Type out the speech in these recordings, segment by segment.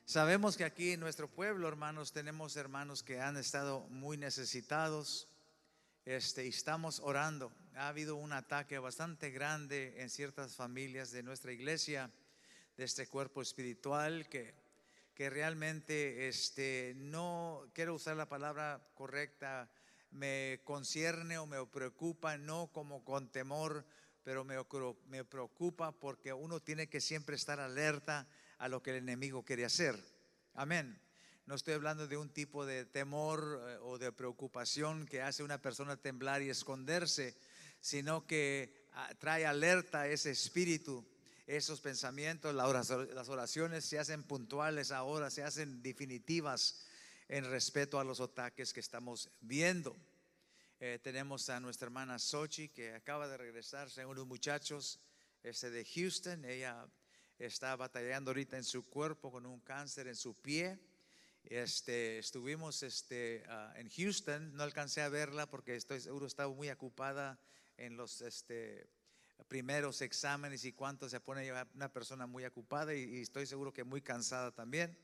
Sabemos que aquí en nuestro pueblo, hermanos, tenemos hermanos que han estado muy necesitados. Y estamos orando. Ha habido un ataque bastante grande en ciertas familias de nuestra iglesia, de este cuerpo espiritual que realmente no quiero usar la palabra correcta, me concierne o me preocupa, no como con temor, pero me preocupa porque uno tiene que siempre estar alerta a lo que el enemigo quiere hacer. Amén. No estoy hablando de un tipo de temor o de preocupación que hace a una persona temblar y esconderse, sino que trae alerta a ese espíritu, esos pensamientos. Las oraciones se hacen puntuales ahora, se hacen definitivas en respeto a los ataques que estamos viendo. Tenemos a nuestra hermana Sochi, que acaba de regresar, según los muchachos de Houston. Ella está batallando ahorita en su cuerpo con un cáncer en su pie. Estuvimos en Houston. No alcancé a verla porque estoy seguro estaba muy ocupada en los primeros exámenes y cuánto se pone una persona muy ocupada, y estoy seguro que muy cansada también.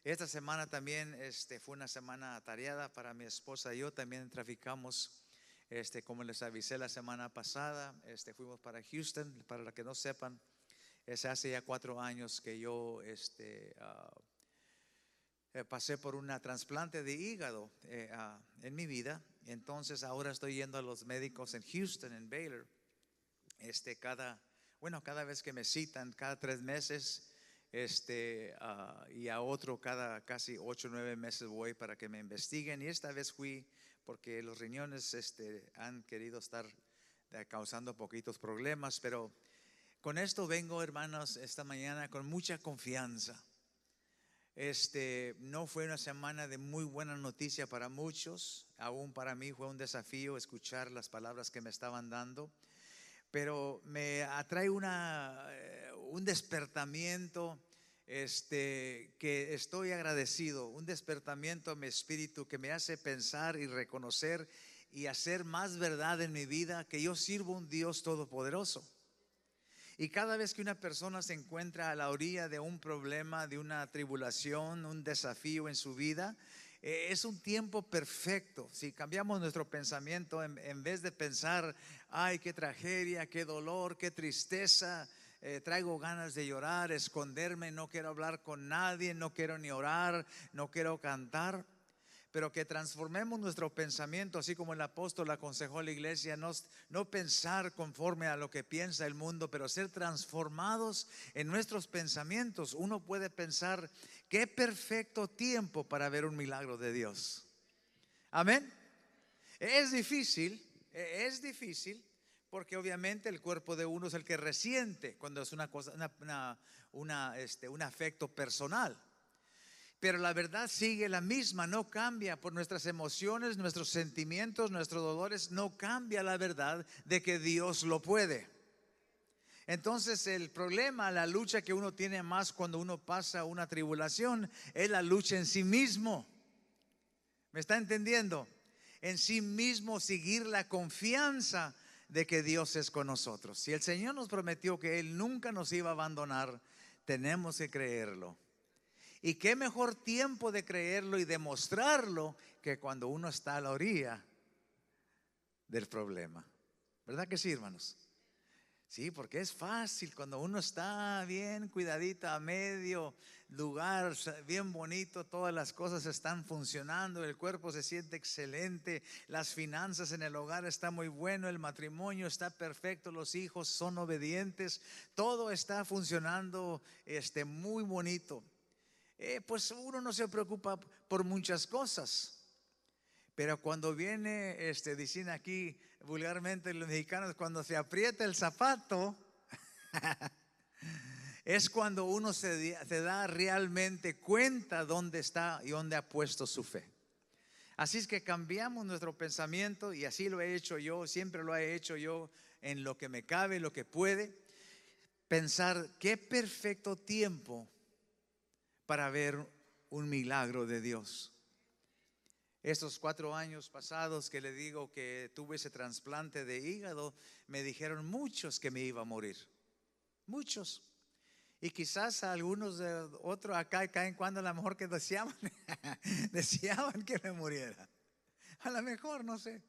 Esta semana también fue una semana atareada para mi esposa y yo. También traficamos, como les avisé la semana pasada, fuimos para Houston. Para los que no sepan, hace ya 4 años que yo pasé por una trasplante de hígado en mi vida. Entonces ahora estoy yendo a los médicos en Houston, en Baylor, cada vez que me citan, cada 3 meses, y a otro cada casi 8 o 9 meses voy para que me investiguen. Y esta vez fui porque los riñones han querido estar causando poquitos problemas. Pero con esto vengo, hermanos, esta mañana con mucha confianza. No fue una semana de muy buena noticia para muchos. Aún para mí fue un desafío escuchar las palabras que me estaban dando, pero me atrae un despertamiento que estoy agradecido, un despertamiento a mi espíritu que me hace pensar y reconocer y hacer más verdad en mi vida que yo sirvo a un Dios todopoderoso. Y cada vez que una persona se encuentra a la orilla de un problema, de una tribulación, un desafío en su vida, es un tiempo perfecto. Si cambiamos nuestro pensamiento, en vez de pensar, ay, qué tragedia, qué dolor, qué tristeza, traigo ganas de llorar, esconderme, no quiero hablar con nadie, no quiero ni orar, no quiero cantar. Pero que transformemos nuestro pensamiento, así como el apóstol aconsejó a la iglesia, no pensar conforme a lo que piensa el mundo, pero ser transformados en nuestros pensamientos. Uno puede pensar, qué perfecto tiempo para ver un milagro de Dios. Amén. Es difícil, porque obviamente el cuerpo de uno es el que resiente cuando es una cosa, un afecto personal. Pero la verdad sigue la misma, no cambia por nuestras emociones, nuestros sentimientos, nuestros dolores. No cambia la verdad de que Dios lo puede. Entonces el problema, la lucha que uno tiene más cuando uno pasa una tribulación, es la lucha en sí mismo. ¿Me está entendiendo? En sí mismo, seguir la confianza de que Dios es con nosotros. Si el Señor nos prometió que Él nunca nos iba a abandonar, tenemos que creerlo. Y qué mejor tiempo de creerlo y demostrarlo que cuando uno está a la orilla del problema. ¿Verdad que sí, hermanos? Sí, porque es fácil cuando uno está bien cuidadito a medio lugar, bien bonito, todas las cosas están funcionando, el cuerpo se siente excelente, las finanzas en el hogar están muy bueno, el matrimonio está perfecto, los hijos son obedientes, todo está funcionando muy bonito. Pues uno no se preocupa por muchas cosas. Pero cuando viene, dicen aquí vulgarmente los mexicanos, cuando se aprieta el zapato, es cuando uno se da realmente cuenta dónde está y dónde ha puesto su fe. Así es que cambiamos nuestro pensamiento, y así lo he hecho yo, siempre lo he hecho yo, en lo que me cabe, lo que puede. Pensar, qué perfecto tiempo para ver un milagro de Dios. Estos 4 años pasados que le digo que tuve ese trasplante de hígado, me dijeron muchos que me iba a morir. Muchos. Y quizás algunos de otros acá caen cuando a lo mejor que deseaban, deseaban que me muriera. A lo mejor, no sé.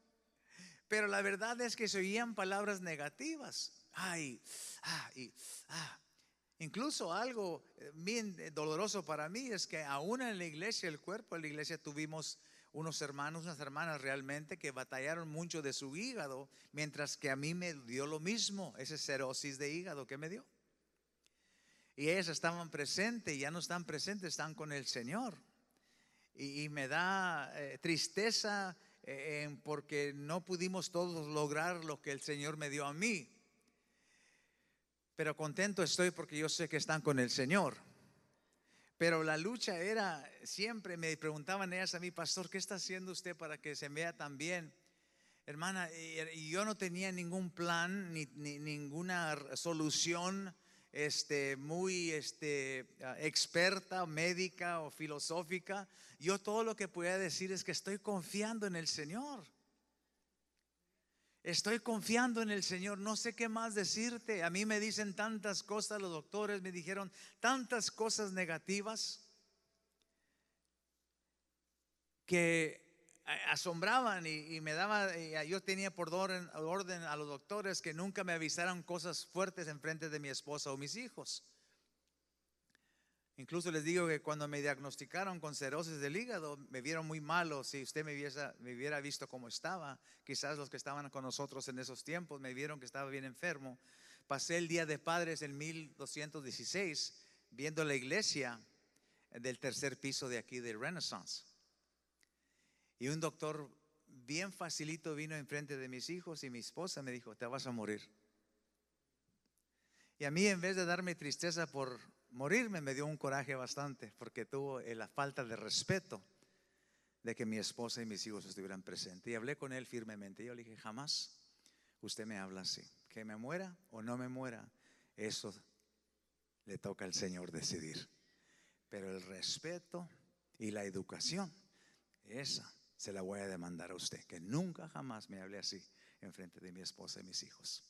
Pero la verdad es que se oían palabras negativas. Ay, y, incluso algo bien doloroso para mí es que aún en la iglesia, el cuerpo de la iglesia, tuvimos unos hermanos, unas hermanas realmente que batallaron mucho de su hígado, mientras que a mí me dio lo mismo, esa cirrosis de hígado que me dio. Y ellas estaban presentes, y ya no están presentes, están con el Señor. Y me da tristeza porque no pudimos todos lograr lo que el Señor me dio a mí. Pero contento estoy porque yo sé que están con el Señor. Pero la lucha era, siempre me preguntaban ellas a mí, pastor, ¿qué está haciendo usted para que se vea tan bien? Hermana, y yo no tenía ningún plan ni ninguna solución muy experta, médica o filosófica. Yo todo lo que podía decir es que estoy confiando en el Señor. Estoy confiando en el Señor, no sé qué más decirte. A mí me dicen tantas cosas, los doctores me dijeron tantas cosas negativas que asombraban y me daba, yo tenía por orden a los doctores que nunca me avisaran cosas fuertes en frente de mi esposa o mis hijos. Incluso les digo que cuando me diagnosticaron con cirrosis del hígado, me vieron muy malo. Si usted me hubiera visto cómo estaba, quizás los que estaban con nosotros en esos tiempos me vieron que estaba bien enfermo. Pasé el Día de Padres en 1216 viendo la iglesia del tercer piso de aquí del Renaissance. Y un doctor bien facilito vino enfrente de mis hijos y mi esposa me dijo, te vas a morir. Y a mí, en vez de darme tristeza por morirme, me dio un coraje bastante, porque tuvo la falta de respeto de que mi esposa y mis hijos estuvieran presentes. Y hablé con él firmemente. Yo le dije, jamás usted me habla así. Que me muera o no me muera, eso le toca al Señor decidir. Pero el respeto y la educación, esa se la voy a demandar a usted. Que nunca jamás me hable así en frente de mi esposa y mis hijos.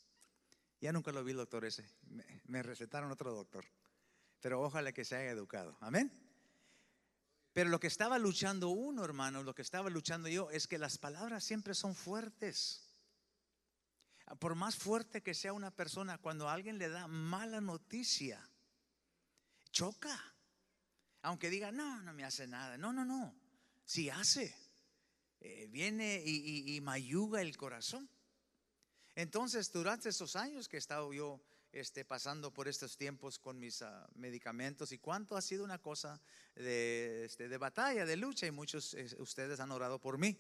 Ya nunca lo vi el doctor ese. Me recetaron otro doctor. Pero ojalá que se haya educado. Amén. Pero lo que estaba luchando uno, hermano, lo que estaba luchando yo, es que las palabras siempre son fuertes. Por más fuerte que sea una persona, cuando alguien le da mala noticia, choca. Aunque diga, no me hace nada. No. Sí hace. Viene y mayuga el corazón. Entonces, durante esos años que he estado yo pasando por estos tiempos con mis medicamentos, y cuánto ha sido una cosa de batalla, de lucha, y muchos ustedes han orado por mí.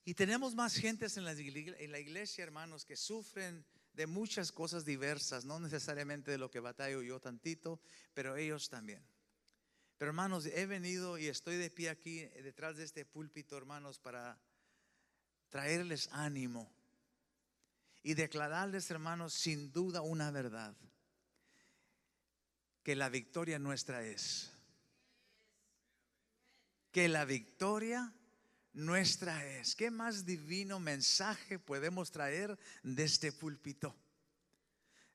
Y tenemos más gentes en la iglesia, hermanos, que sufren de muchas cosas diversas, no necesariamente de lo que batallo yo tantito, pero ellos también. Pero hermanos, he venido y estoy de pie aquí detrás de este púlpito, hermanos, para traerles ánimo y declararles, hermanos, sin duda una verdad: que la victoria nuestra es. Que la victoria nuestra es. ¿Qué más divino mensaje podemos traer de este púlpito?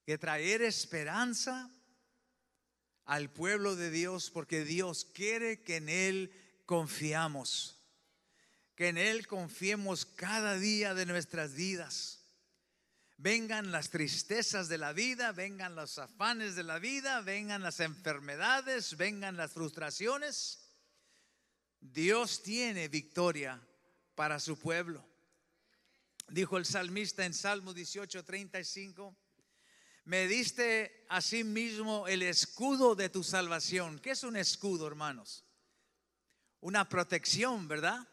Que traer esperanza al pueblo de Dios, porque Dios quiere que en Él confiamos. Que en Él confiemos cada día de nuestras vidas. Vengan las tristezas de la vida, vengan los afanes de la vida, vengan las enfermedades, vengan las frustraciones. Dios tiene victoria para su pueblo. Dijo el salmista en Salmo 18:35: me diste asimismo el escudo de tu salvación. ¿Qué es un escudo, hermanos? Una protección, ¿verdad?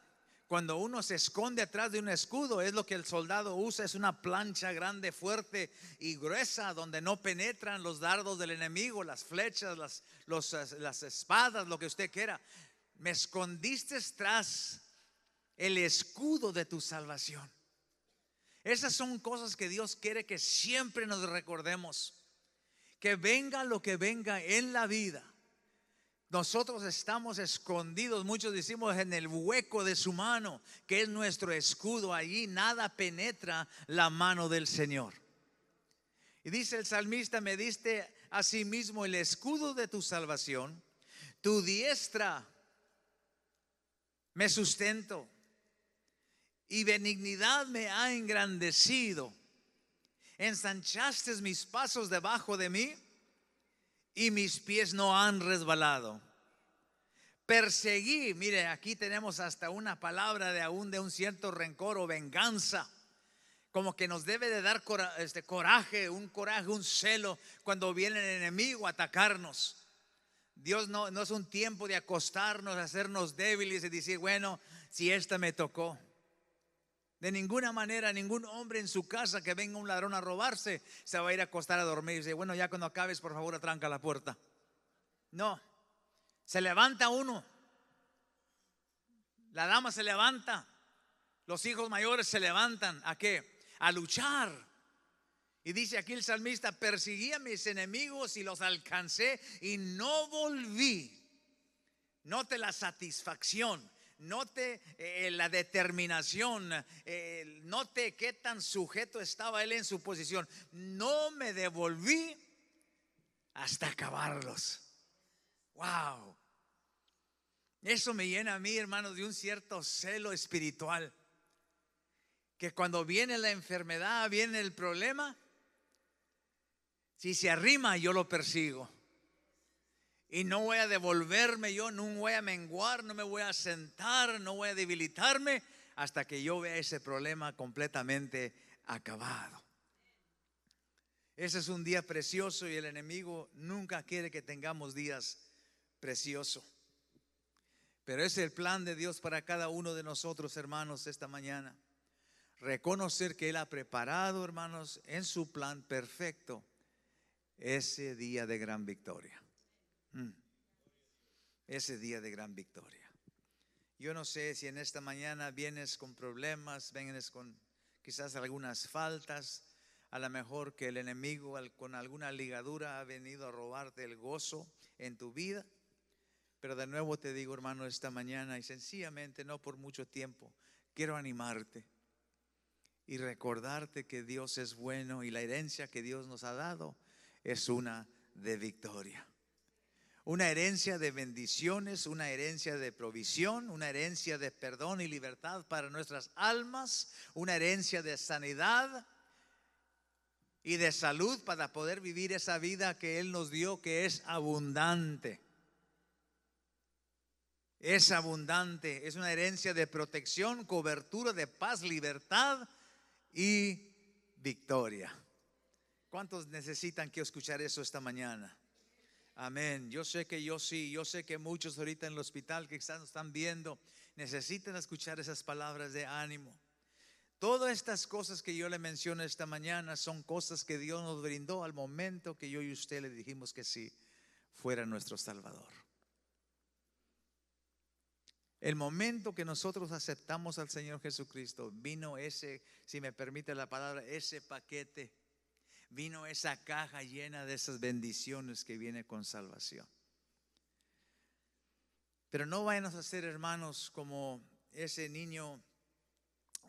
Cuando uno se esconde atrás de un escudo, es lo que el soldado usa, es una plancha grande, fuerte y gruesa, donde no penetran los dardos del enemigo, las flechas, las espadas, lo que usted quiera. Me escondiste tras el escudo de tu salvación. Esas son cosas que Dios quiere que siempre nos recordemos. Que venga lo que venga en la vida, nosotros estamos escondidos, muchos decimos, en el hueco de su mano, que es nuestro escudo. Allí nada penetra la mano del Señor. Y dice el salmista: me diste asimismo el escudo de tu salvación, tu diestra me sustento y benignidad me ha engrandecido. Ensanchaste mis pasos debajo de mí y mis pies no han resbalado. Perseguí, mire, aquí tenemos hasta una palabra de un cierto rencor o venganza, como que nos debe de dar coraje, un celo cuando viene el enemigo a atacarnos. Dios no es un tiempo de acostarnos, hacernos débiles y decir, bueno, si esta me tocó. De ninguna manera, ningún hombre en su casa que venga un ladrón a robarse se va a ir a acostar a dormir y dice, bueno, ya cuando acabes, por favor, atranca la puerta. No, se levanta uno, la dama se levanta, los hijos mayores se levantan. ¿A qué? A luchar. Y dice aquí el salmista, perseguí a mis enemigos y los alcancé y no volví. Note la satisfacción, note la determinación, note qué tan sujeto estaba él en su posición. No me devolví hasta acabarlos. Wow. Eso me llena a mí, hermanos, de un cierto celo espiritual. Que cuando viene la enfermedad, viene el problema, si se arrima, yo lo persigo. Y no voy a devolverme, yo no voy a menguar, no me voy a sentar, no voy a debilitarme hasta que yo vea ese problema completamente acabado. Ese es un día precioso y el enemigo nunca quiere que tengamos días preciosos. Pero es el plan de Dios para cada uno de nosotros, hermanos, esta mañana. Reconocer que Él ha preparado, hermanos, en su plan perfecto ese día de gran victoria. Ese día de gran victoria. Yo no sé si en esta mañana vienes con problemas, vienes con quizás algunas faltas, a lo mejor que el enemigo con alguna ligadura ha venido a robarte el gozo en tu vida. Pero de nuevo te digo, hermano, esta mañana, y sencillamente no por mucho tiempo, quiero animarte y recordarte que Dios es bueno y la herencia que Dios nos ha dado es una de victoria. Una herencia de bendiciones, una herencia de provisión, una herencia de perdón y libertad para nuestras almas, una herencia de sanidad y de salud para poder vivir esa vida que Él nos dio, que es abundante. Es abundante, es una herencia de protección, cobertura, de paz, libertad y victoria. ¿Cuántos necesitan que escuchar eso esta mañana? Amén. Yo sé que yo sí, yo sé que muchos ahorita en el hospital que nos están viendo necesitan escuchar esas palabras de ánimo. Todas estas cosas que yo le menciono esta mañana son cosas que Dios nos brindó al momento que yo y usted le dijimos que sí, fuera nuestro Salvador. El momento que nosotros aceptamos al Señor Jesucristo, vino ese, si me permite la palabra, ese paquete, vino esa caja llena de esas bendiciones que viene con salvación. Pero no vayan a ser, hermanos, como ese niño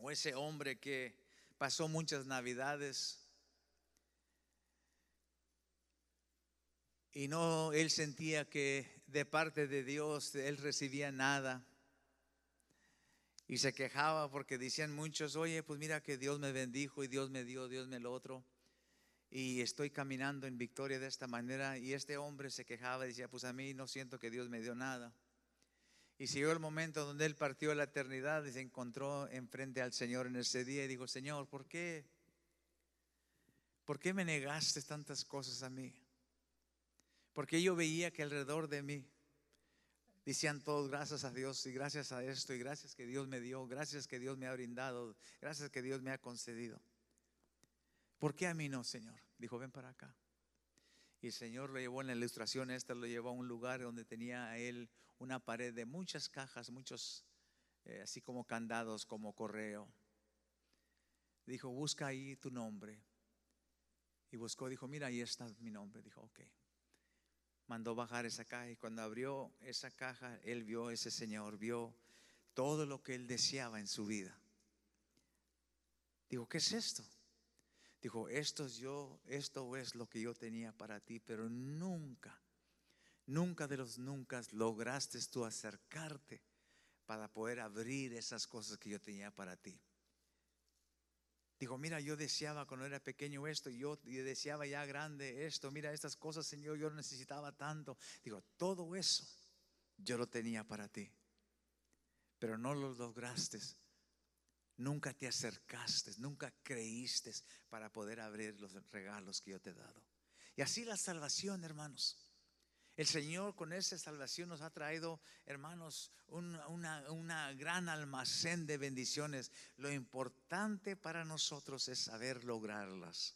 o ese hombre que pasó muchas navidades y no, él sentía que de parte de Dios él recibía nada. Y se quejaba porque decían muchos, oye, pues mira que Dios me bendijo y Dios me dio, Dios me lo otro. Y estoy caminando en victoria de esta manera. Y este hombre se quejaba y decía, pues a mí no siento que Dios me dio nada. Y llegó el momento donde él partió a la eternidad y se encontró enfrente al Señor en ese día y dijo, Señor, ¿por qué? ¿Por qué me negaste tantas cosas a mí? Porque yo veía que alrededor de mí decían todos, gracias a Dios y gracias a esto y gracias que Dios me dio, gracias que Dios me ha brindado, gracias que Dios me ha concedido. ¿Por qué a mí no, Señor? Dijo, ven para acá. Y el Señor lo llevó en la ilustración esta, lo llevó a un lugar donde tenía a él una pared de muchas cajas, muchos así como candados, como correo. Dijo, busca ahí tu nombre. Y buscó, dijo, mira, ahí está mi nombre. Dijo, ok. Mandó bajar esa caja y cuando abrió esa caja, él vio ese Señor, vio todo lo que él deseaba en su vida. Digo, ¿qué es esto? Dijo, esto es lo que yo tenía para ti, pero nunca de los nunca lograste tú acercarte para poder abrir esas cosas que yo tenía para ti. Dijo, mira, yo deseaba cuando era pequeño esto, y yo deseaba ya grande esto. Mira, estas cosas, Señor, yo necesitaba tanto. Digo, todo eso yo lo tenía para ti, pero no lo lograste. Nunca te acercaste, nunca creíste para poder abrir los regalos que yo te he dado. Y así la salvación, hermanos. El Señor con esa salvación nos ha traído, hermanos, una gran almacén de bendiciones. Lo importante para nosotros es saber lograrlas,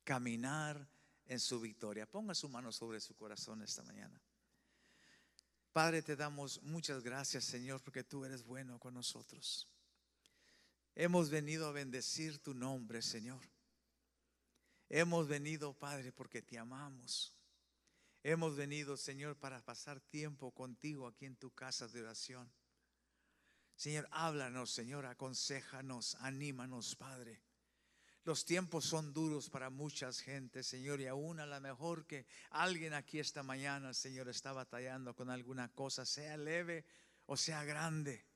caminar en su victoria. Ponga su mano sobre su corazón esta mañana. Padre, te damos muchas gracias, Señor, porque tú eres bueno con nosotros. Hemos venido a bendecir tu nombre, Señor. Hemos venido, Padre, porque te amamos. Hemos venido, Señor, para pasar tiempo contigo aquí en tu casa de oración. Señor, háblanos, Señor, aconséjanos, anímanos, Padre. Los tiempos son duros para muchas gentes, Señor, y aún a lo mejor que alguien aquí esta mañana, Señor, está batallando con alguna cosa, sea leve o sea grande,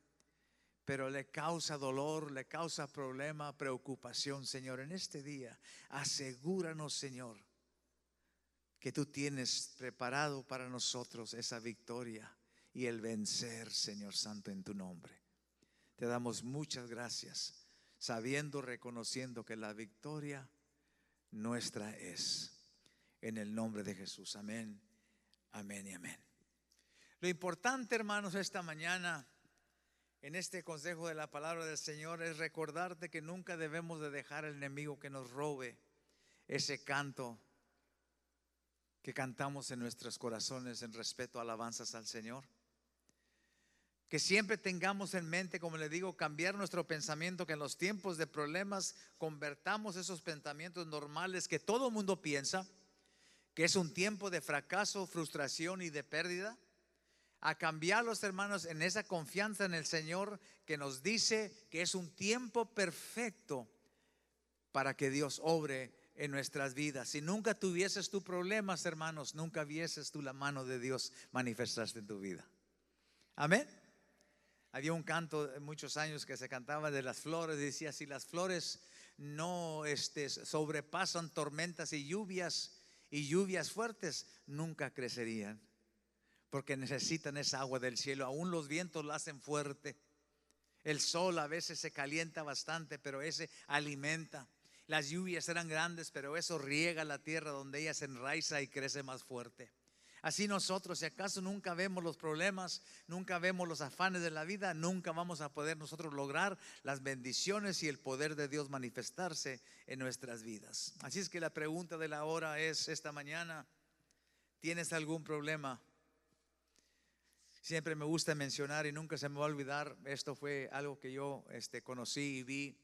pero le causa dolor, le causa problema, preocupación, Señor. En este día, asegúranos, Señor, que tú tienes preparado para nosotros esa victoria y el vencer, Señor Santo, en tu nombre. Te damos muchas gracias, sabiendo, reconociendo que la victoria nuestra es. En el nombre de Jesús, amén, amén y amén. Lo importante, hermanos, esta mañana en este consejo de la palabra del Señor es recordarte que nunca debemos de dejar al enemigo que nos robe ese canto que cantamos en nuestros corazones en respeto a alabanzas al Señor. Que siempre tengamos en mente, como le digo, cambiar nuestro pensamiento, que en los tiempos de problemas convertamos esos pensamientos normales que todo mundo piensa, que es un tiempo de fracaso, frustración y de pérdida, a cambiarlos, hermanos, en esa confianza en el Señor que nos dice que es un tiempo perfecto para que Dios obre en nuestras vidas. Si nunca tuvieses tus problemas, hermanos, nunca vieses tú la mano de Dios manifestarse en tu vida. Amén. Había un canto de muchos años que se cantaba de las flores. Decía, si las flores no sobrepasan tormentas y lluvias fuertes, nunca crecerían, porque necesitan esa agua del cielo. Aún los vientos la hacen fuerte. El sol a veces se calienta bastante, pero ese alimenta. Las lluvias eran grandes, pero eso riega la tierra donde ella se enraiza y crece más fuerte. Así nosotros, si acaso nunca vemos los problemas, nunca vemos los afanes de la vida, nunca vamos a poder nosotros lograr las bendiciones y el poder de Dios manifestarse en nuestras vidas. Así es que la pregunta de la hora es esta mañana: ¿tienes algún problema? Siempre me gusta mencionar y nunca se me va a olvidar, esto fue algo que yo conocí y vi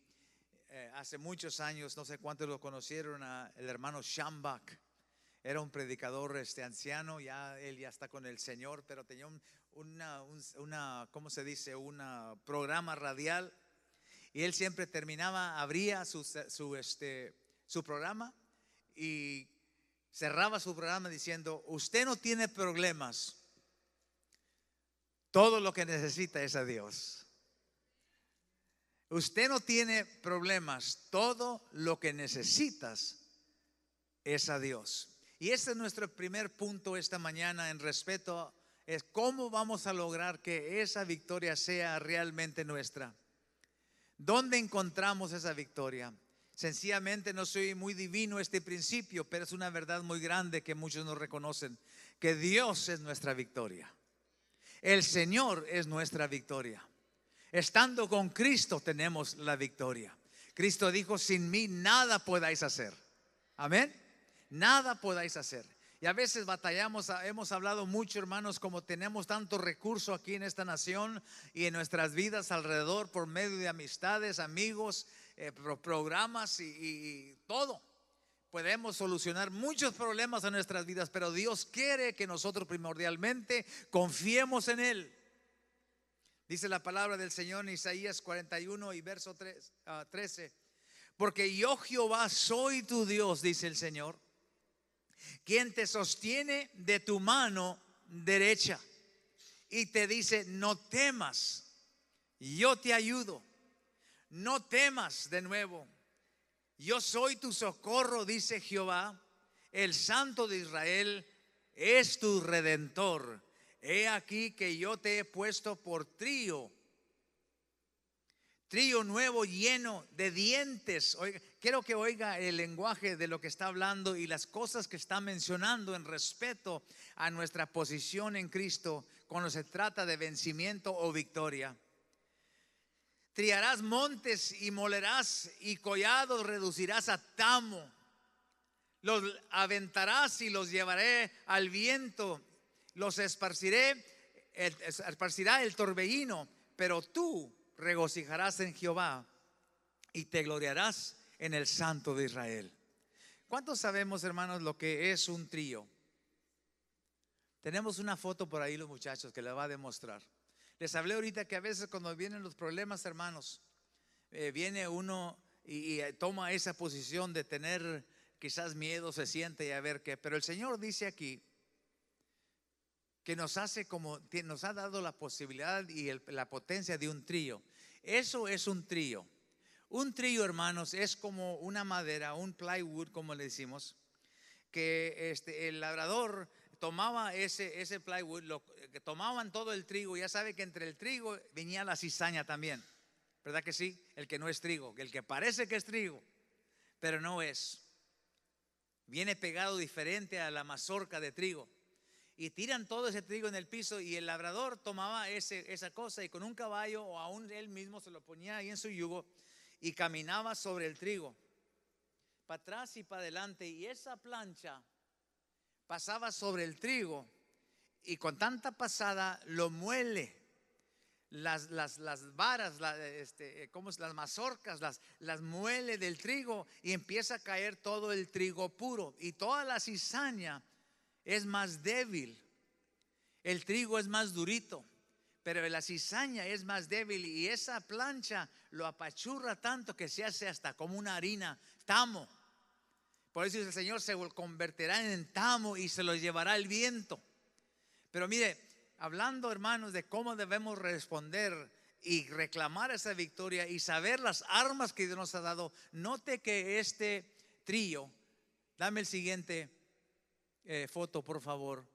hace muchos años. No sé cuántos lo conocieron, el hermano Schambach. Era un predicador anciano, él ya está con el Señor, pero tenía ¿cómo se dice? Un programa radial, y él siempre abría su programa y cerraba su programa diciendo: usted no tiene problemas, todo lo que necesita es a Dios. Usted no tiene problemas, todo lo que necesitas es a Dios. Y este es nuestro primer punto esta mañana en respeto, es cómo vamos a lograr que esa victoria sea realmente nuestra. ¿Dónde encontramos esa victoria? Sencillamente, no soy muy divino este principio, pero es una verdad muy grande que muchos no reconocen, que Dios es nuestra victoria. El Señor es nuestra victoria. Estando con Cristo tenemos la victoria. Cristo dijo: sin mí nada podáis hacer. Amén. Nada podáis hacer. Y a veces batallamos, hemos hablado mucho, hermanos, como tenemos tanto recurso aquí en esta nación y en nuestras vidas alrededor, por medio de amistades, amigos, programas y todo. Podemos solucionar muchos problemas en nuestras vidas, pero Dios quiere que nosotros primordialmente confiemos en Él. Dice la palabra del Señor en Isaías 41 y verso 13: Porque yo Jehová soy tu Dios, dice el Señor, quien te sostiene de tu mano derecha y te dice: no temas, yo te ayudo, no temas. De nuevo, yo soy tu socorro, dice Jehová, el Santo de Israel es tu redentor. He aquí que yo te he puesto por trío nuevo lleno de dientes. Oiga, quiero que oiga el lenguaje de lo que está hablando y las cosas que está mencionando en respeto a nuestra posición en Cristo cuando se trata de vencimiento o victoria. Triarás montes y molerás, y collados reducirás a tamo. Los aventarás y los llevaré al viento. Los esparcirá el torbellino, pero tú regocijarás en Jehová y te gloriarás en el Santo de Israel. ¿Cuántos sabemos, hermanos, lo que es un trío? Tenemos una foto por ahí, los muchachos, que la va a demostrar. Les hablé ahorita que a veces cuando vienen los problemas, hermanos, viene uno y toma esa posición de tener quizás miedo, se siente y a ver qué. Pero el Señor dice aquí que nos ha dado la posibilidad y la potencia de un trío. Eso es un trío. Un trío, hermanos, es como una madera, un plywood, como le decimos, que el labrador tomaba ese plywood, que tomaban todo el trigo. Ya sabe que entre el trigo venía la cizaña también, ¿verdad que sí? El que no es trigo, el que parece que es trigo, pero no es. Viene pegado diferente a la mazorca de trigo. Y tiran todo ese trigo en el piso, y el labrador tomaba esa cosa y con un caballo o aún él mismo se lo ponía ahí en su yugo y caminaba sobre el trigo, para atrás y para adelante, y esa plancha pasaba sobre el trigo y con tanta pasada lo muele. Las varas, las mazorcas, las muele del trigo y empieza a caer todo el trigo puro, y toda la cizaña es más débil. El trigo es más durito, pero la cizaña es más débil, y esa plancha lo apachurra tanto que se hace hasta como una harina, tamo. Por eso el Señor se convertirá en tamo y se lo llevará el viento. Pero mire, hablando, hermanos, de cómo debemos responder y reclamar esa victoria y saber las armas que Dios nos ha dado, note que este trío, dame el siguiente foto, por favor.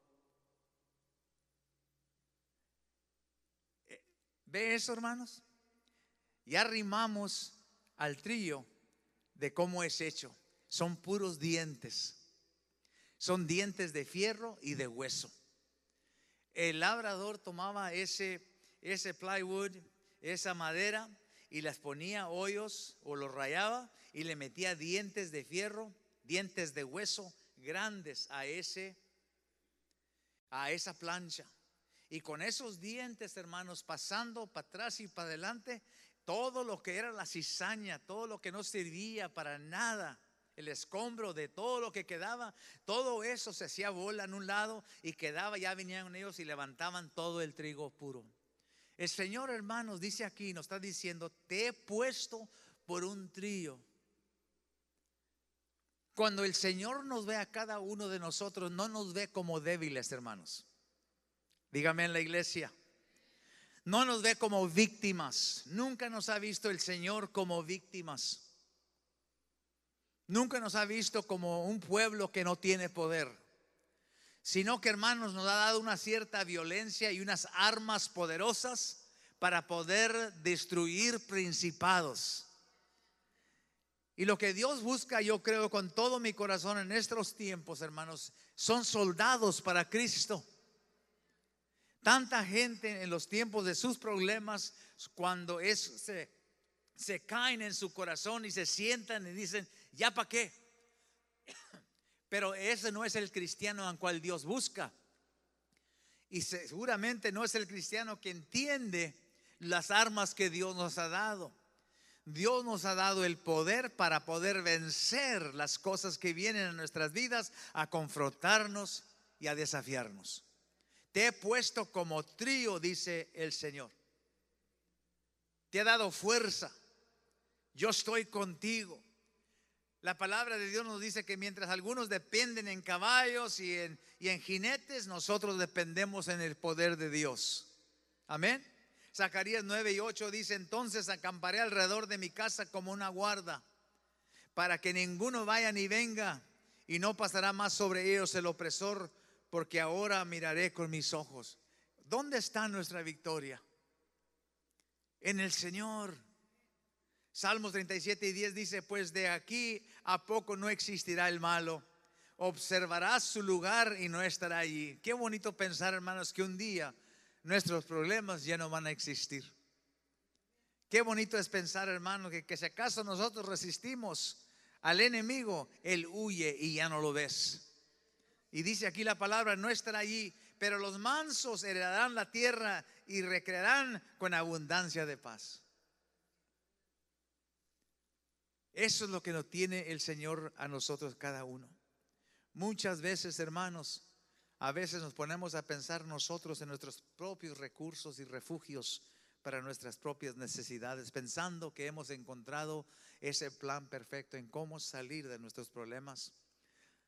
¿Ve eso, hermanos? Ya arrimamos al trío de cómo es hecho. Son puros dientes. Son dientes de fierro y de hueso. El labrador tomaba ese plywood, esa madera, y las ponía hoyos o los rayaba y le metía dientes de fierro, dientes de hueso grandes a esa plancha. Y con esos dientes, hermanos, pasando para atrás y para adelante, todo lo que era la cizaña, todo lo que no servía para nada, el escombro de todo lo que quedaba, todo eso se hacía bola en un lado y quedaba, ya venían ellos y levantaban todo el trigo puro. El Señor, hermanos, dice aquí, nos está diciendo: te he puesto por un trío. Cuando el Señor nos ve a cada uno de nosotros, no nos ve como débiles, hermanos. Dígame en la iglesia. No nos ve como víctimas. Nunca nos ha visto el Señor como víctimas. Nunca nos ha visto como un pueblo que no tiene poder, sino que, hermanos, nos ha dado una cierta violencia y unas armas poderosas para poder destruir principados. Y lo que Dios busca, yo creo con todo mi corazón en estos tiempos, hermanos, son soldados para Cristo. Tanta gente en los tiempos de sus problemas, cuando se caen en su corazón y se sientan y dicen: ¿ya para qué? Pero ese no es el cristiano al cual Dios busca. Y seguramente no es el cristiano que entiende las armas que Dios nos ha dado. Dios nos ha dado el poder para poder vencer las cosas que vienen a nuestras vidas, a confrontarnos y a desafiarnos. Te he puesto como trío, dice el Señor. Te he dado fuerza. Yo estoy contigo. La palabra de Dios nos dice que mientras algunos dependen en caballos y en jinetes, nosotros dependemos en el poder de Dios. Amén. Zacarías 9:8 dice: entonces acamparé alrededor de mi casa como una guarda, para que ninguno vaya ni venga, y no pasará más sobre ellos el opresor, porque ahora miraré con mis ojos. ¿Dónde está nuestra victoria? En el Señor. Salmos 37:10 dice: pues de aquí a poco no existirá el malo, observará su lugar y no estará allí. Qué bonito pensar, hermanos, que un día nuestros problemas ya no van a existir. Qué bonito es pensar, hermano, que si acaso nosotros resistimos al enemigo, él huye y ya no lo ves. Y dice aquí la palabra: no estará allí, pero los mansos heredarán la tierra y recrearán con abundancia de paz. Eso es lo que nos tiene el Señor a nosotros cada uno. Muchas veces, hermanos, a veces nos ponemos a pensar nosotros en nuestros propios recursos y refugios para nuestras propias necesidades, pensando que hemos encontrado ese plan perfecto en cómo salir de nuestros problemas,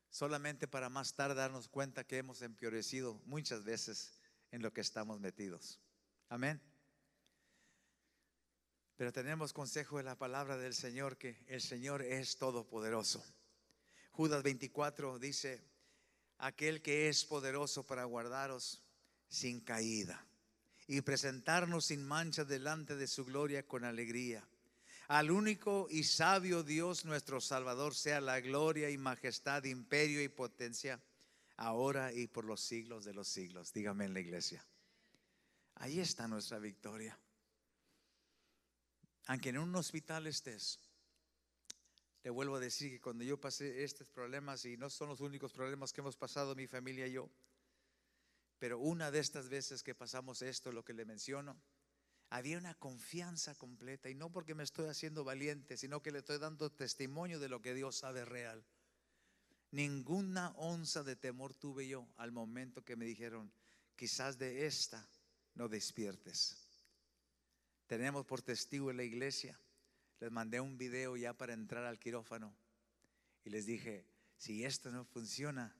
solamente para más tarde darnos cuenta que hemos empeorecido muchas veces en lo que estamos metidos. Amén. Pero tenemos consejo de la palabra del Señor, que el Señor es todopoderoso. Judas 24 dice: aquel que es poderoso para guardaros sin caída y presentarnos sin mancha delante de su gloria con alegría. Al único y sabio Dios nuestro Salvador sea la gloria y majestad, imperio y potencia, ahora y por los siglos de los siglos. Dígame en la iglesia. Ahí está nuestra victoria. Aunque en un hospital estés, te vuelvo a decir que cuando yo pasé estos problemas, y no son los únicos problemas que hemos pasado mi familia y yo, pero una de estas veces que pasamos esto, lo que le menciono, había una confianza completa, y no porque me estoy haciendo valiente, sino que le estoy dando testimonio de lo que Dios sabe real. Ninguna onza de temor tuve yo al momento que me dijeron: quizás de esta no despiertes. Tenemos por testigo en la iglesia, les mandé un video ya para entrar al quirófano y les dije: si esto no funciona,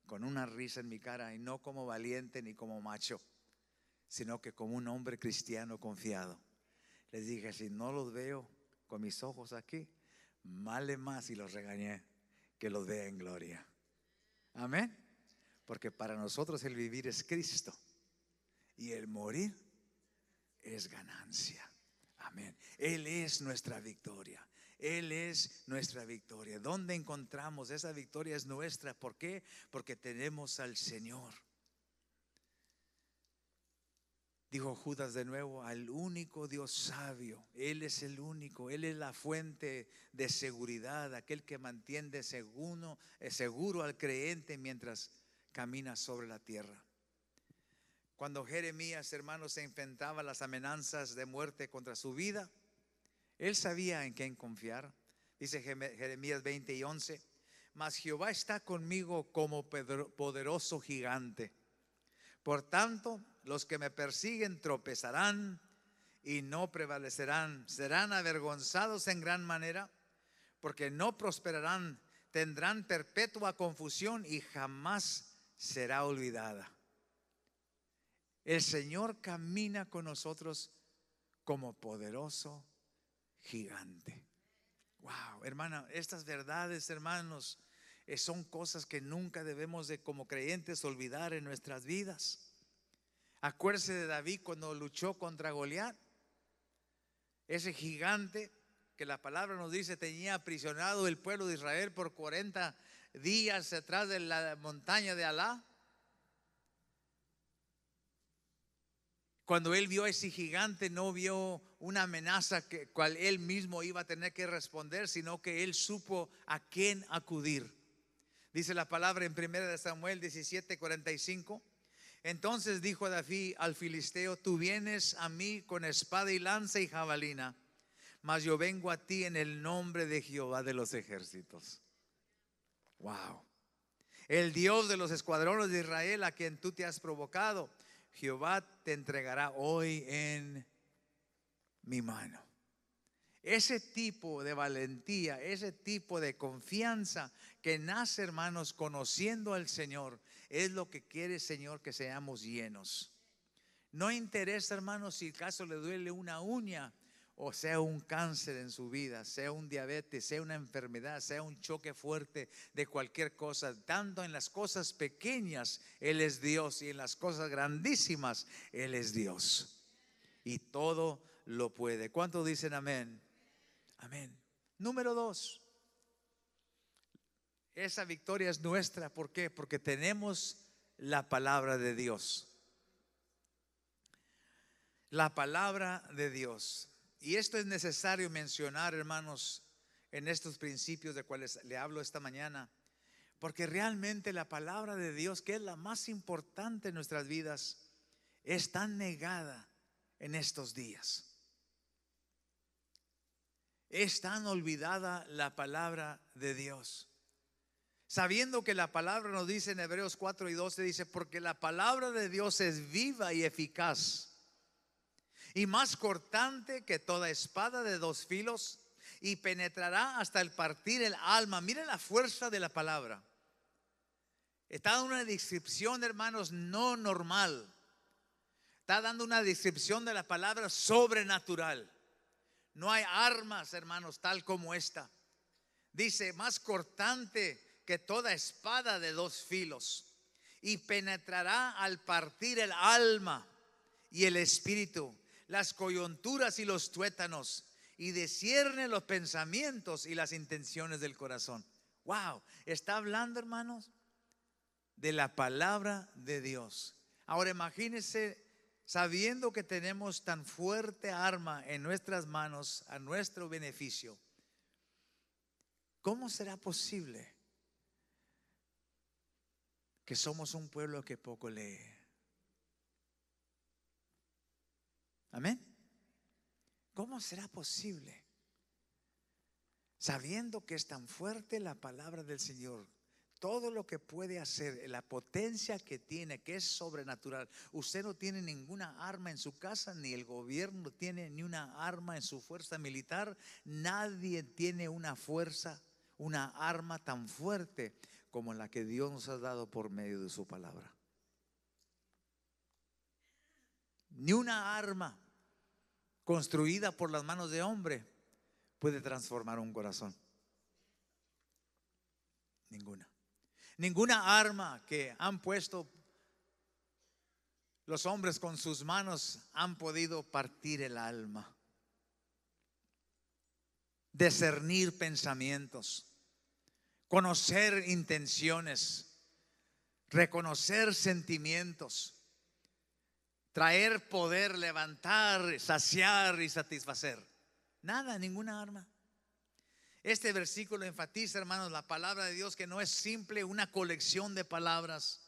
con una risa en mi cara, y no como valiente ni como macho, sino que como un hombre cristiano confiado, les dije: si no los veo con mis ojos aquí, vale más, y los regañé, que los vea en gloria. Amén. Porque para nosotros el vivir es Cristo y el morir es ganancia. Amén. Él es nuestra victoria. Él es nuestra victoria. ¿Dónde encontramos esa victoria? Es nuestra. ¿Por qué? Porque tenemos al Señor. Dijo Judas de nuevo: al único Dios sabio. Él es el único. Él es la fuente de seguridad, aquel que mantiene seguro al creyente mientras camina sobre la tierra. Cuando Jeremías, hermanos, se enfrentaba a las amenazas de muerte contra su vida, él sabía en quién confiar. Dice Jeremías 20:11: mas Jehová está conmigo como poderoso gigante. Por tanto, los que me persiguen tropezarán y no prevalecerán. Serán avergonzados en gran manera, porque no prosperarán. Tendrán perpetua confusión y jamás será olvidada. El Señor camina con nosotros como poderoso gigante. Wow, hermana, estas verdades, hermanos, son cosas que nunca debemos de, como creyentes, olvidar en nuestras vidas. Acuérdese de David cuando luchó contra Goliat, ese gigante que la palabra nos dice tenía aprisionado el pueblo de Israel por 40 días detrás de la montaña de Alá. Cuando él vio a ese gigante, no vio una amenaza que cual él mismo iba a tener que responder, sino que él supo a quién acudir. Dice la palabra en 1 Samuel 17:45: entonces dijo David al filisteo: tú vienes a mí con espada y lanza y jabalina, mas yo vengo a ti en el nombre de Jehová de los ejércitos. Wow. El Dios de los escuadrones de Israel, a quien tú te has provocado, Jehová te entregará hoy en mi mano. Ese tipo de valentía, ese tipo de confianza que nace, hermanos, conociendo al Señor, es lo que quiere el Señor, que seamos llenos. No interesa, hermanos, si el caso le duele una uña, o sea un cáncer en su vida, sea un diabetes, sea una enfermedad, sea un choque fuerte de cualquier cosa. Tanto en las cosas pequeñas Él es Dios, y en las cosas grandísimas Él es Dios, y todo lo puede. ¿Cuántos dicen amén? Amén. Número 2, esa victoria es nuestra. ¿Por qué? Porque tenemos la palabra de Dios. La palabra de Dios. Y esto es necesario mencionar, hermanos, en estos principios de cuales le hablo esta mañana, porque realmente la palabra de Dios, que es la más importante en nuestras vidas, es tan negada en estos días. Es tan olvidada la palabra de Dios. Sabiendo que la palabra nos dice en Hebreos 4:12, dice: porque la palabra de Dios es viva y eficaz, y más cortante que toda espada de dos filos, y penetrará hasta el partir el alma. Miren la fuerza de la palabra. Está dando una descripción, hermanos, no normal. Está dando una descripción de la palabra sobrenatural. No hay armas, hermanos, tal como esta. Dice: más cortante que toda espada de dos filos, y penetrará al partir el alma y el espíritu, las coyunturas y los tuétanos, y discierne los pensamientos y las intenciones del corazón. Wow, está hablando, hermanos, de la palabra de Dios. Ahora imagínense, sabiendo que tenemos tan fuerte arma en nuestras manos a nuestro beneficio, ¿cómo será posible que somos un pueblo que poco lee? Amén. ¿Cómo será posible? Sabiendo que es tan fuerte la palabra del Señor, todo lo que puede hacer, la potencia que tiene, que es sobrenatural. Usted no tiene ninguna arma en su casa, ni el gobierno tiene ni una arma en su fuerza militar. Nadie tiene una fuerza, una arma tan fuerte como la que Dios nos ha dado por medio de su palabra. Ni una arma construida por las manos de hombre puede transformar un corazón. Ninguna arma que han puesto los hombres con sus manos han podido partir el alma, discernir pensamientos, conocer intenciones, reconocer sentimientos, traer poder, levantar, saciar y satisfacer. Nada, ninguna arma. Este versículo enfatiza, hermanos, la palabra de Dios, que no es simple una colección de palabras.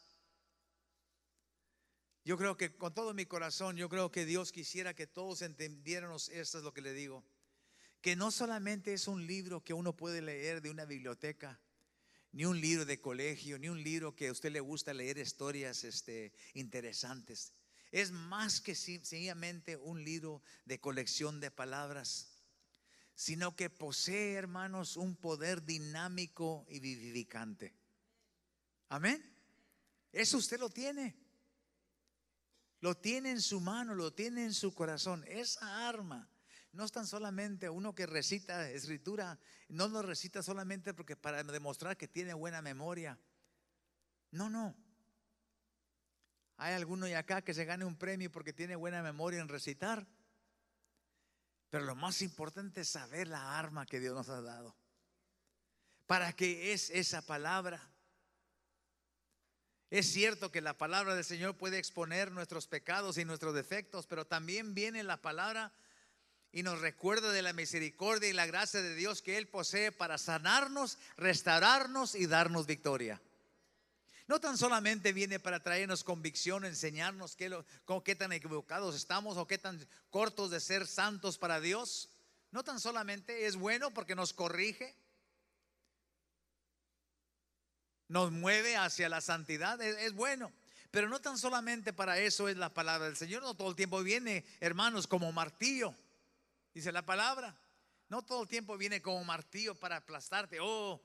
Yo creo que con todo mi corazón, yo creo que Dios quisiera que todos entendiéramos esto, es lo que le digo, que no solamente es un libro que uno puede leer de una biblioteca, ni un libro de colegio, ni un libro que a usted le gusta leer historias interesantes. Es más que sencillamente un libro de colección de palabras, sino que posee, hermanos, un poder dinámico y vivificante. Amén. Eso usted lo tiene. Lo tiene en su mano, lo tiene en su corazón. Esa arma no es tan solamente uno que recita escritura, no lo recita solamente porque para demostrar que tiene buena memoria. No. Hay alguno de acá que se gane un premio porque tiene buena memoria en recitar. Pero lo más importante es saber la arma que Dios nos ha dado. ¿Para qué es esa palabra? Es cierto que la palabra del Señor puede exponer nuestros pecados y nuestros defectos, pero también viene la palabra y nos recuerda de la misericordia y la gracia de Dios que Él posee para sanarnos, restaurarnos y darnos victoria. No tan solamente viene para traernos convicción, enseñarnos qué tan equivocados estamos o qué tan cortos de ser santos para Dios. No tan solamente es bueno porque nos corrige, nos mueve hacia la santidad, es bueno. Pero no tan solamente para eso es la palabra del Señor. No todo el tiempo viene, hermanos, como martillo, dice la palabra, No todo el tiempo viene como martillo para aplastarte. Oh,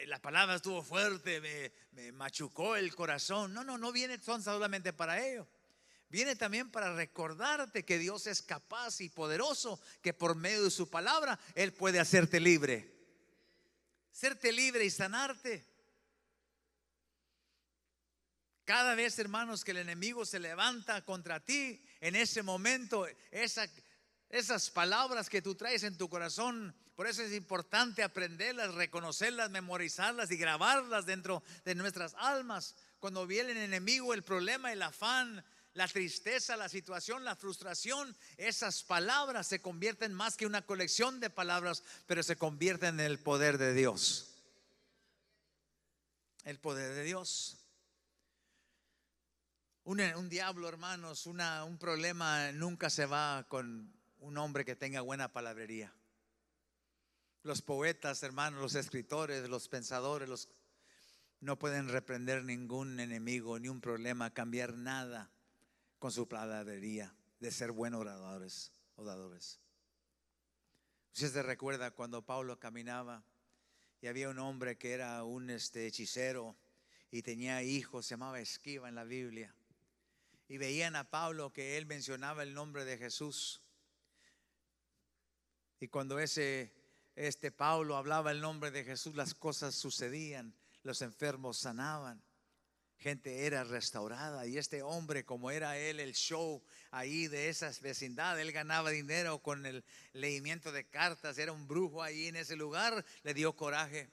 la palabra estuvo fuerte, me machucó el corazón. No, no, no viene solamente para ello. Viene también para recordarte que Dios es capaz y poderoso, que por medio de su palabra Él puede hacerte libre. Hacerte libre y sanarte. Cada vez, hermanos, que el enemigo se levanta contra ti, en ese momento, esas palabras que tú traes en tu corazón, por eso es importante aprenderlas, reconocerlas, memorizarlas y grabarlas dentro de nuestras almas. Cuando viene el enemigo, el problema, el afán, la tristeza, la situación, la frustración, esas palabras se convierten más que una colección de palabras, pero se convierten en el poder de Dios. El poder de Dios. Un diablo, hermanos, un problema nunca se va con un hombre que tenga buena palabrería. Los poetas, hermanos, los escritores, los pensadores, no pueden reprender ningún enemigo, ni un problema, cambiar nada con su palabrería, de ser buenos oradores. Usted se recuerda cuando Pablo caminaba y había un hombre que era un hechicero y tenía hijos, se llamaba Esquiva en la Biblia, y veían a Pablo que él mencionaba el nombre de Jesús, y cuando Pablo hablaba el nombre de Jesús, las cosas sucedían, los enfermos sanaban, gente era restaurada. Y este hombre, como era él el show ahí de esas vecindades, él ganaba dinero con el leimiento de cartas, era un brujo ahí en ese lugar, le dio coraje.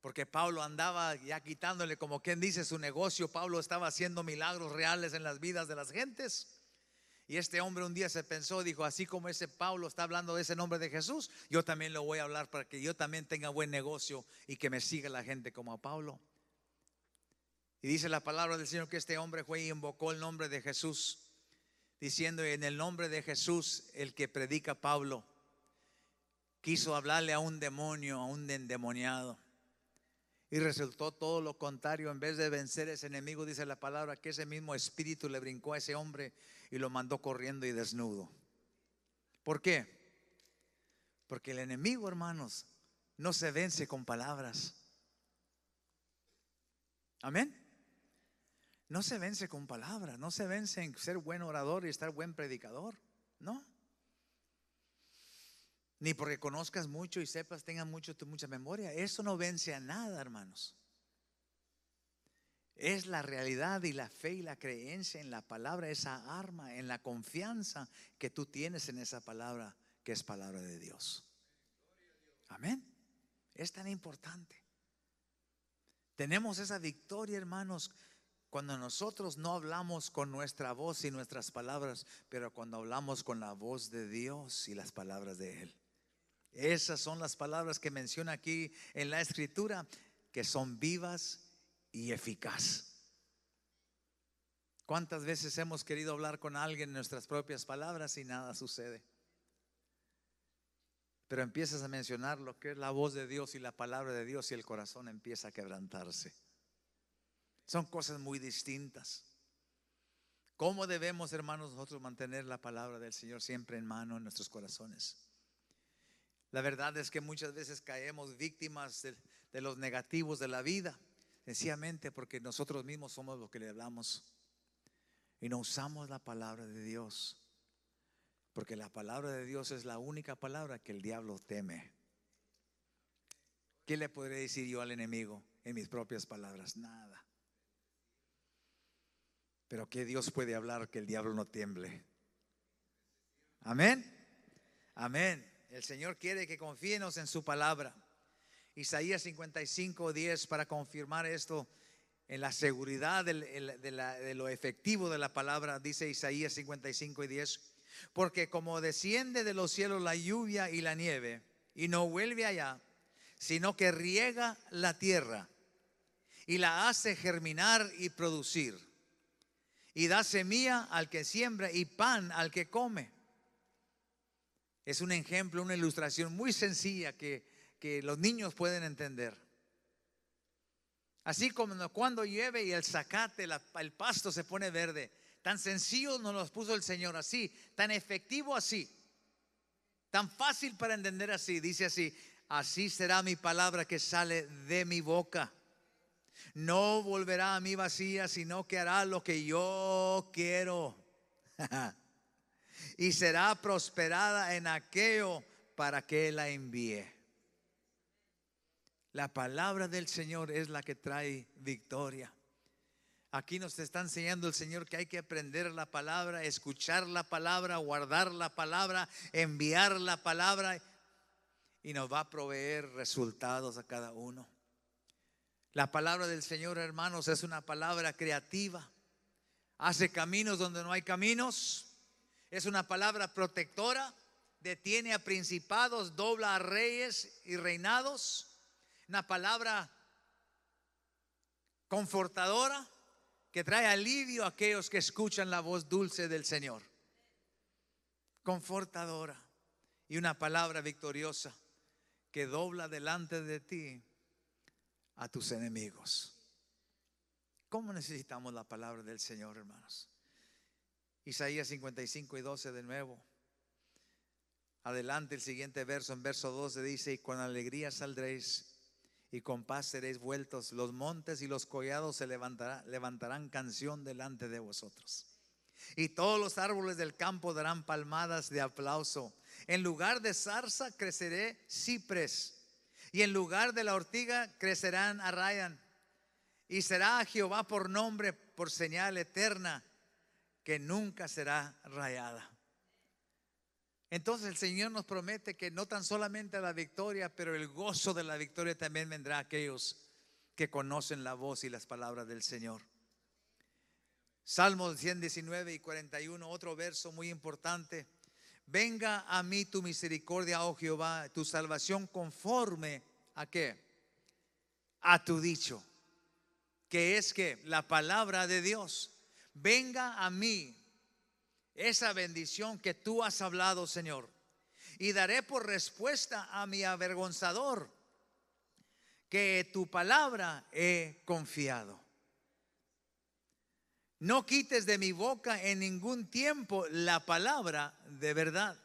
Porque Pablo andaba ya quitándole, como quien dice, su negocio. Pablo estaba haciendo milagros reales en las vidas de las gentes. Y este hombre un día se pensó, dijo, así como ese Pablo está hablando de ese nombre de Jesús, yo también lo voy a hablar para que yo también tenga buen negocio y que me siga la gente como a Pablo. Y dice la palabra del Señor que este hombre fue y invocó el nombre de Jesús, diciendo, en el nombre de Jesús, el que predica Pablo, quiso hablarle a un demonio, a un endemoniado. Y resultó todo lo contrario. En vez de vencer a ese enemigo, dice la palabra que ese mismo espíritu le brincó a ese hombre y lo mandó corriendo y desnudo. ¿Por qué? Porque el enemigo, hermanos, no se vence con palabras. Amén. No se vence con palabras, no se vence en ser buen orador y estar buen predicador. No. Ni porque conozcas mucho y sepas, tengas mucha memoria. Eso no vence a nada, hermanos. Es la realidad y la fe y la creencia en la palabra, esa arma, en la confianza que tú tienes en esa palabra, que es palabra de Dios. Amén. Es tan importante. Tenemos esa victoria, hermanos, cuando nosotros no hablamos con nuestra voz y nuestras palabras, pero cuando hablamos con la voz de Dios y las palabras de Él. Esas son las palabras que menciona aquí en la Escritura, que son vivas y eficaz. ¿Cuántas veces hemos querido hablar con alguien en nuestras propias palabras y nada sucede? Pero empiezas a mencionar lo que es la voz de Dios y la palabra de Dios y el corazón empieza a quebrantarse. Son cosas muy distintas. ¿Cómo debemos, hermanos, nosotros mantener la palabra del Señor siempre en mano en nuestros corazones? La verdad es que muchas veces caemos víctimas de los negativos de la vida, sencillamente porque nosotros mismos somos los que le hablamos y no usamos la palabra de Dios, porque la palabra de Dios es la única palabra que el diablo teme. ¿Qué le podré decir yo al enemigo en mis propias palabras? Nada. Pero ¿qué Dios puede hablar que el diablo no tiemble? Amén. Amén. El Señor quiere que confiemos en su palabra. Isaías 55:10, para confirmar esto, en la seguridad de lo efectivo de la palabra, dice Isaías 55:10, porque como desciende de los cielos la lluvia y la nieve, y no vuelve allá, sino que riega la tierra y la hace germinar y producir, y da semilla al que siembra y pan al que come. Es un ejemplo, una ilustración muy sencilla que los niños pueden entender. Así como cuando llueve y el zacate, el pasto se pone verde. Tan sencillo nos los puso el Señor así, tan efectivo así. Tan fácil para entender así. Dice así: así será mi palabra que sale de mi boca. No volverá a mí vacía, sino que hará lo que yo quiero. Y será prosperada en aquello para que la envíe. La palabra del Señor es la que trae victoria. Aquí nos está enseñando el Señor que hay que aprender la palabra, escuchar la palabra, guardar la palabra, enviar la palabra, y nos va a proveer resultados a cada uno. La palabra del Señor, hermanos, es una palabra creativa. Hace caminos donde no hay caminos. Es una palabra protectora. Detiene a principados, dobla a reyes y reinados. Una palabra confortadora que trae alivio a aquellos que escuchan la voz dulce del Señor. Confortadora. Y una palabra victoriosa que dobla delante de ti a tus enemigos. ¿Cómo necesitamos la palabra del Señor, hermanos? Isaías 55:12 de nuevo. Adelante el siguiente verso, en verso 12 dice: y con alegría saldréis y con paz seréis vueltos. Los montes y los collados se levantarán canción delante de vosotros. Y todos los árboles del campo darán palmadas de aplauso. En lugar de zarza creceré cipres, y en lugar de la ortiga crecerán arrayán. Y será a Jehová por nombre, por señal eterna, que nunca será rayada. Entonces el Señor nos promete que no tan solamente la victoria, pero el gozo de la victoria también vendrá a aquellos que conocen la voz y las palabras del Señor. Salmos 119 y 41, otro verso muy importante. Venga a mí tu misericordia, oh Jehová, tu salvación conforme ¿a qué? A tu dicho, que es que la palabra de Dios. Venga a mí esa bendición que tú has hablado, Señor, y daré por respuesta a mi avergonzador que tu palabra he confiado. No quites de mi boca en ningún tiempo la palabra de verdad,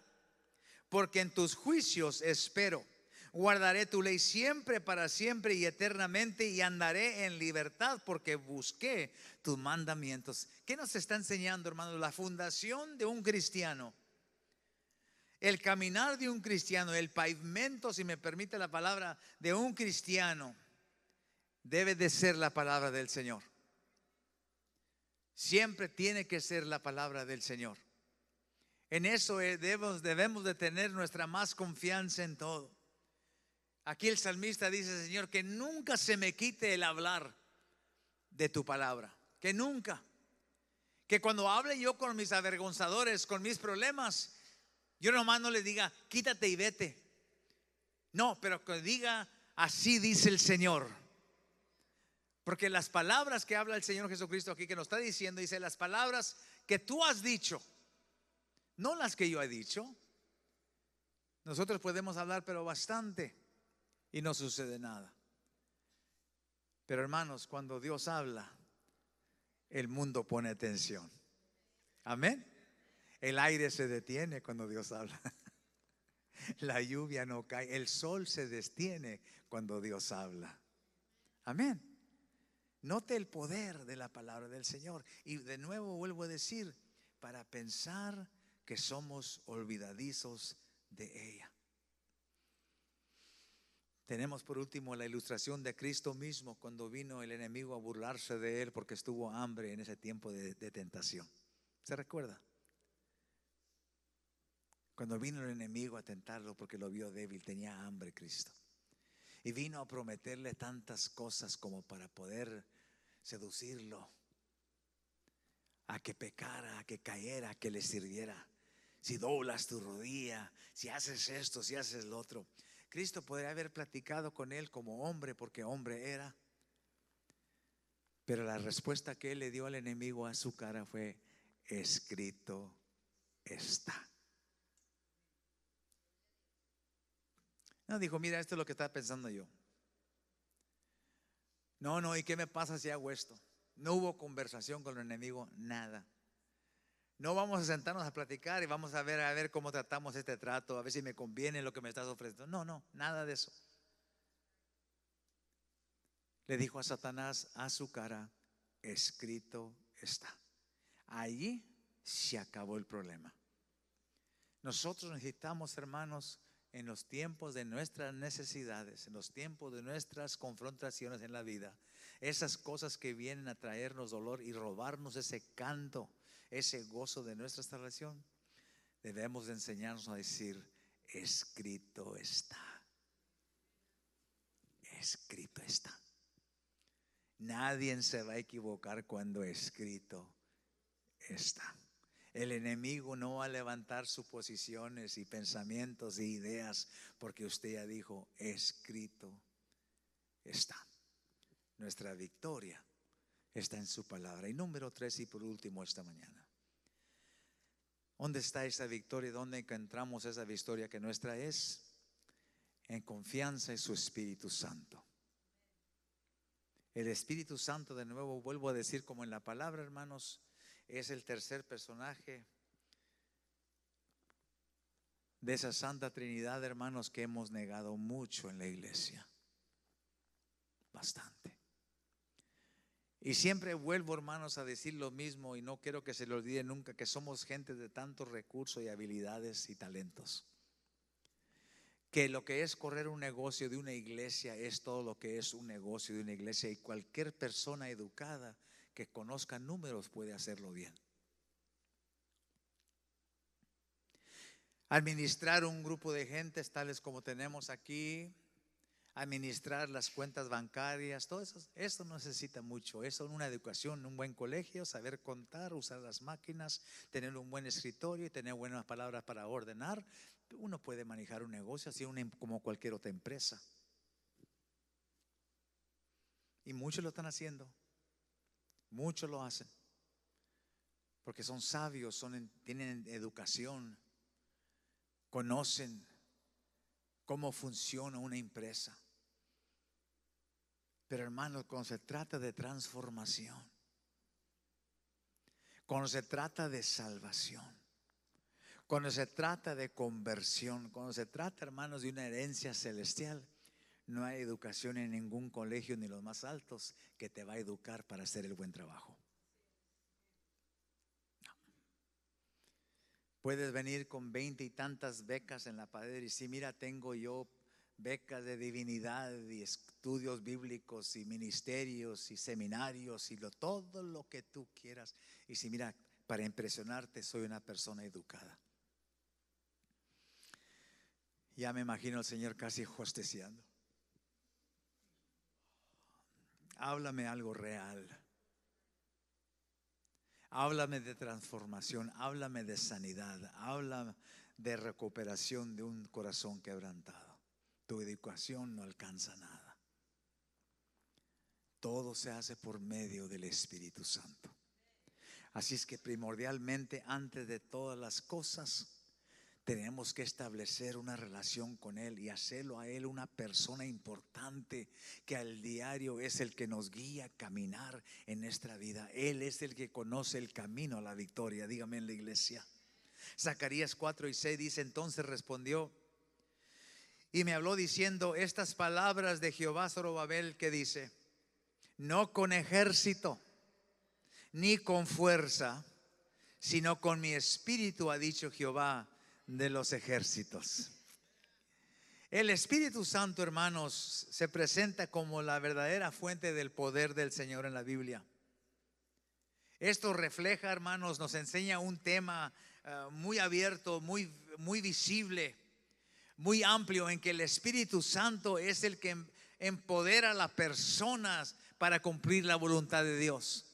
porque en tus juicios espero. Guardaré tu ley siempre, para siempre y eternamente, y andaré en libertad porque busqué tus mandamientos. ¿Qué nos está enseñando, hermanos? La fundación de un cristiano, el caminar de un cristiano, el pavimento, si me permite la palabra, de un cristiano debe de ser la palabra del Señor. Siempre tiene que ser la palabra del Señor. En eso debemos de tener nuestra más confianza en todo. Aquí el salmista dice: Señor, que nunca se me quite el hablar de tu palabra. Que nunca. Que cuando hable yo con mis avergonzadores, con mis problemas, yo nomás no le diga quítate y vete. No, pero que diga así dice el Señor. Porque las palabras que habla el Señor Jesucristo aquí, que nos está diciendo, dice: las palabras que tú has dicho, no las que yo he dicho. Nosotros podemos hablar pero bastante y no sucede nada. Pero hermanos, cuando Dios habla, el mundo pone atención. Amén. El aire se detiene cuando Dios habla. La lluvia no cae. El sol se detiene cuando Dios habla. Amén. Note el poder de la palabra del Señor. Y de nuevo vuelvo a decir, para pensar que somos olvidadizos de ella. Tenemos por último la ilustración de Cristo mismo cuando vino el enemigo a burlarse de él porque estuvo hambre en ese tiempo de tentación. ¿Se recuerda? Cuando vino el enemigo a tentarlo porque lo vio débil, tenía hambre Cristo. Y vino a prometerle tantas cosas como para poder seducirlo a que pecara, a que cayera, a que le sirviera. Si doblas tu rodilla, si haces esto, si haces lo otro. Cristo podría haber platicado con él como hombre, porque hombre era. Pero la respuesta que él le dio al enemigo a su cara fue: escrito está. No dijo: mira, esto es lo que estaba pensando yo. No, ¿y qué me pasa si hago esto? No hubo conversación con el enemigo, nada. No vamos a sentarnos a platicar y vamos a ver cómo tratamos este trato, a ver si me conviene lo que me estás ofreciendo. No, no, nada de eso. Le dijo a Satanás a su cara: escrito está. Allí se acabó el problema. Nosotros necesitamos, hermanos, en los tiempos de nuestras necesidades, en los tiempos de nuestras confrontaciones en la vida, esas cosas que vienen a traernos dolor y robarnos ese canto, ese gozo de nuestra salvación, debemos de enseñarnos a decir: escrito está. Escrito está. Nadie se va a equivocar cuando escrito está. El enemigo no va a levantar suposiciones y pensamientos e ideas, porque usted ya dijo: escrito está. Nuestra victoria está en su palabra. Y número 3, y por último esta mañana, ¿dónde está esa victoria? ¿Dónde encontramos esa victoria que nuestra es? En confianza en su Espíritu Santo. El Espíritu Santo, de nuevo vuelvo a decir, como en la palabra, hermanos, es el tercer personaje de esa Santa Trinidad, hermanos, que hemos negado mucho en la iglesia. Bastante. Y siempre vuelvo, hermanos, a decir lo mismo, y no quiero que se le olvide nunca que somos gente de tantos recursos y habilidades y talentos, que lo que es correr un negocio de una iglesia es todo lo que es un negocio de una iglesia, y cualquier persona educada que conozca números puede hacerlo bien. Administrar un grupo de gentes tales como tenemos aquí, administrar las cuentas bancarias, todo eso necesita mucho. Eso, una educación, un buen colegio, saber contar, usar las máquinas, tener un buen escritorio y tener buenas palabras para ordenar. Uno puede manejar un negocio así como cualquier otra empresa. Y muchos lo están haciendo. Muchos lo hacen porque son sabios, tienen educación, conocen cómo funciona una empresa. Pero hermanos, cuando se trata de transformación, cuando se trata de salvación, cuando se trata de conversión, cuando se trata, hermanos, de una herencia celestial, no hay educación en ningún colegio, ni los más altos, que te va a educar para hacer el buen trabajo. No. Puedes venir con 20 y tantas becas en la pared y decir: mira, tengo yo becas de divinidad y estudios bíblicos y ministerios y seminarios y todo lo que tú quieras. Y si mira, para impresionarte, soy una persona educada. Ya me imagino al Señor casi hosteciando. Háblame algo real. Háblame de transformación, háblame de sanidad, háblame de recuperación de un corazón quebrantado. Tu educación no alcanza nada. Todo se hace por medio del Espíritu Santo. Así es que primordialmente, antes de todas las cosas, tenemos que establecer una relación con Él y hacerlo a Él una persona importante, que al diario es el que nos guía a caminar en nuestra vida. Él es el que conoce el camino a la victoria. Dígame en la iglesia. Zacarías 4:6 dice: entonces respondió y me habló diciendo estas palabras de Jehová Zorobabel, que dice: no con ejército ni con fuerza, sino con mi espíritu, ha dicho Jehová de los ejércitos. El Espíritu Santo, hermanos, se presenta como la verdadera fuente del poder del Señor en la Biblia. Esto refleja, hermanos, nos enseña un tema muy abierto, muy visible, muy amplio, en que el Espíritu Santo es el que empodera a las personas para cumplir la voluntad de Dios.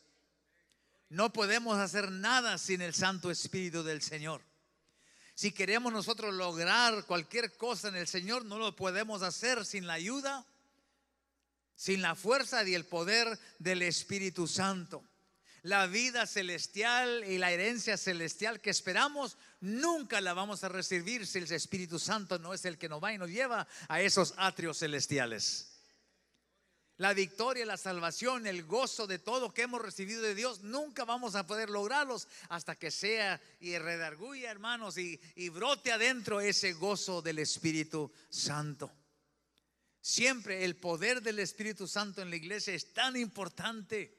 No podemos hacer nada sin el Santo Espíritu del Señor. Si queremos nosotros lograr cualquier cosa en el Señor, no lo podemos hacer sin la ayuda, sin la fuerza y el poder del Espíritu Santo. La vida celestial y la herencia celestial que esperamos, nunca la vamos a recibir si el Espíritu Santo no es el que nos va y nos lleva a esos atrios celestiales. La victoria, la salvación, el gozo de todo que hemos recibido de Dios, nunca vamos a poder lograrlos hasta que sea y redarguya, hermanos, y brote adentro ese gozo del Espíritu Santo. Siempre el poder del Espíritu Santo en la iglesia es tan importante.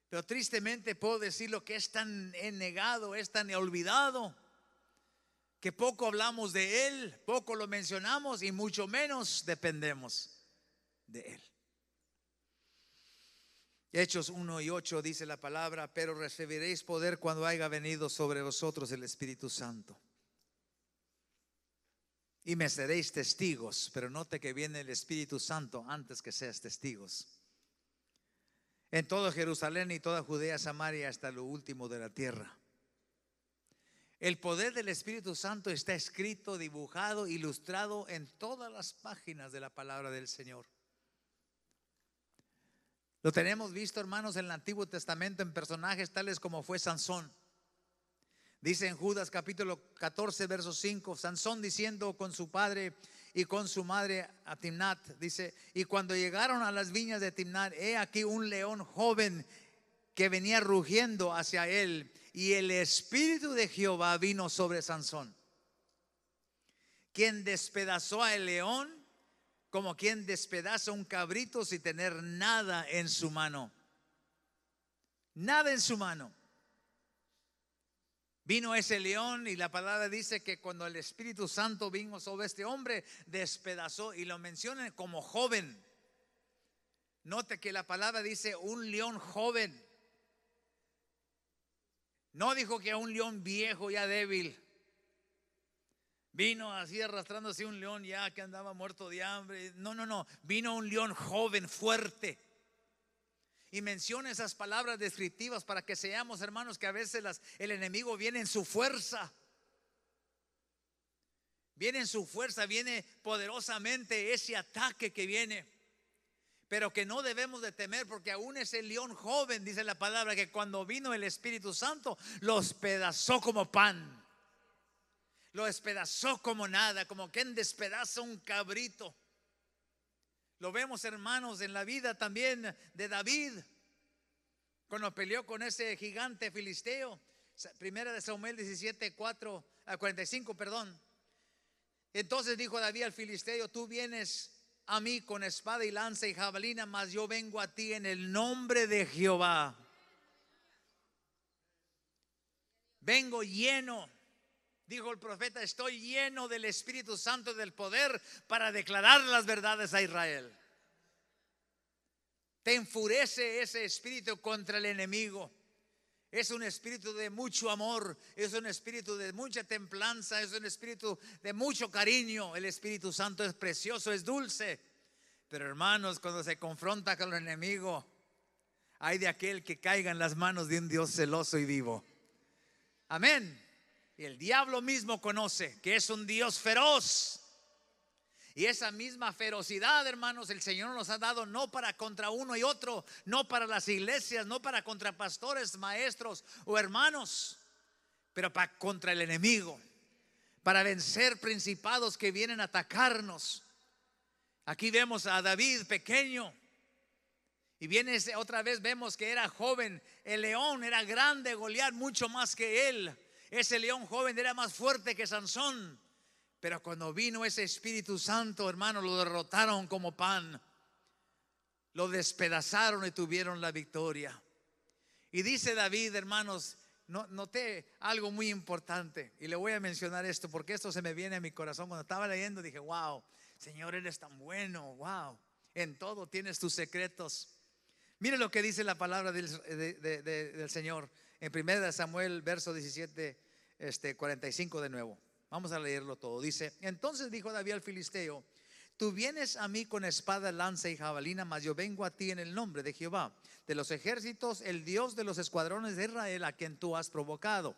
Pero tristemente puedo decirlo que es tan negado, es tan olvidado, que poco hablamos de Él, poco lo mencionamos y mucho menos dependemos de Él. Hechos 1:8 dice la palabra: pero recibiréis poder cuando haya venido sobre vosotros el Espíritu Santo, y me seréis testigos. Pero note que viene el Espíritu Santo antes que seas testigos. En todo Jerusalén y toda Judea, Samaria, hasta lo último de la tierra. El poder del Espíritu Santo está escrito, dibujado, ilustrado en todas las páginas de la palabra del Señor. Lo tenemos visto, hermanos, en el Antiguo Testamento en personajes tales como fue Sansón. Dice en Judas capítulo 14 verso 5, Sansón diciendo con su padre y con su madre a Timnat, dice: y cuando llegaron a las viñas de Timnat, he aquí un león joven que venía rugiendo hacia él, y el Espíritu de Jehová vino sobre Sansón, quien despedazó al león como quien despedaza un cabrito sin tener nada en su mano. Nada en su mano. Vino ese león, y la palabra dice que cuando el Espíritu Santo vino sobre este hombre, despedazó, y lo mencionan como joven. Note que la palabra dice un león joven. No dijo que un león viejo ya débil. Vino así arrastrándose un león ya que andaba muerto de hambre. No. Vino un león joven, fuerte. Y menciona esas palabras descriptivas para que seamos, hermanos, que a veces el enemigo viene en su fuerza. Viene en su fuerza, viene poderosamente ese ataque que viene. Pero que no debemos de temer, porque aún ese león joven, dice la palabra, que cuando vino el Espíritu Santo, los despedazó como pan. Lo despedazó como nada, como quien despedaza un cabrito. Lo vemos, hermanos, en la vida también de David, cuando peleó con ese gigante filisteo. Primera de Samuel 45, perdón. Entonces dijo David al filisteo: tú vienes a mí con espada y lanza y jabalina, mas yo vengo a ti en el nombre de Jehová. Vengo lleno, dijo el profeta, estoy lleno del Espíritu Santo y del poder para declarar las verdades a Israel. Te enfurece ese espíritu contra el enemigo. Es un espíritu de mucho amor, es un espíritu de mucha templanza, es un espíritu de mucho cariño. El Espíritu Santo es precioso, es dulce. Pero hermanos, cuando se confronta con el enemigo, hay de aquel que caiga en las manos de un Dios celoso y vivo. Amén. Y el diablo mismo conoce que es un Dios feroz. Y esa misma ferocidad, hermanos, el Señor nos ha dado no para contra uno y otro, no para las iglesias, no para contra pastores, maestros o hermanos, pero para contra el enemigo, para vencer principados que vienen a atacarnos. Aquí vemos a David pequeño, y viene otra vez, vemos que era joven. El león era grande, Goliat mucho más que él. Ese león joven era más fuerte que Sansón. Pero cuando vino ese Espíritu Santo, hermano, lo derrotaron como pan. Lo despedazaron y tuvieron la victoria. Y dice David, hermanos, noté algo muy importante. Y le voy a mencionar esto porque esto se me viene a mi corazón. Cuando estaba leyendo dije: wow, Señor, eres tan bueno. Wow, en todo tienes tus secretos. Mire lo que dice la palabra del Señor en 1 Samuel verso 17, 45 de nuevo. Vamos a leerlo todo. Dice: entonces dijo David al filisteo: tú vienes a mí con espada, lanza y jabalina, mas yo vengo a ti en el nombre de Jehová de los ejércitos, el Dios de los escuadrones de Israel, a quien tú has provocado.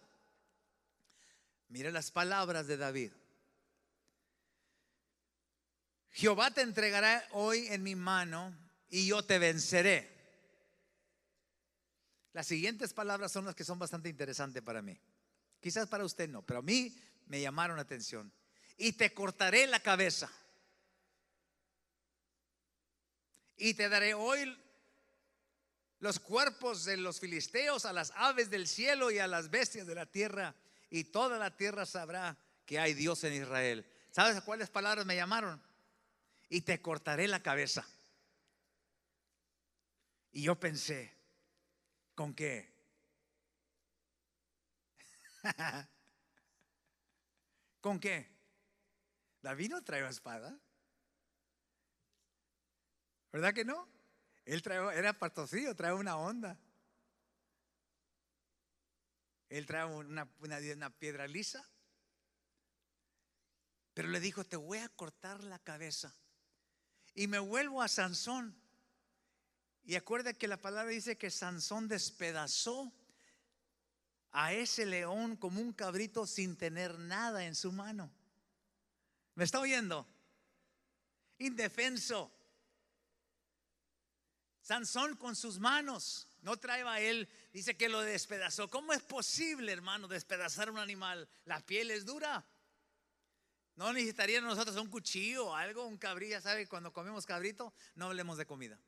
Mire las palabras de David: Jehová te entregará hoy en mi mano y yo te venceré. Las siguientes palabras son las que son bastante interesantes para mí. Quizás para usted no, pero a mí me llamaron la atención. Y te cortaré la cabeza Y te daré hoy los cuerpos de los filisteos a las aves del cielo y a las bestias de la tierra, y toda la tierra sabrá que hay Dios en Israel. ¿Sabes a cuáles palabras me llamaron? Y te cortaré la cabeza. Y yo pensé, ¿con qué? ¿Con qué? David no traía espada, ¿verdad que no? Él era partocido, trae una onda. Él trae una piedra lisa. Pero le dijo, te voy a cortar la cabeza. Y me vuelvo a Sansón. Y acuerda que la palabra dice que Sansón despedazó a ese león como un cabrito sin tener nada en su mano. ¿Me está oyendo? Indefenso. Sansón con sus manos, no traía él, dice que lo despedazó. ¿Cómo es posible, hermano, despedazar un animal? La piel es dura. No necesitaríamos nosotros un cuchillo o algo, un cabrito. Ya sabe, cuando comemos cabrito, no hablemos de comida.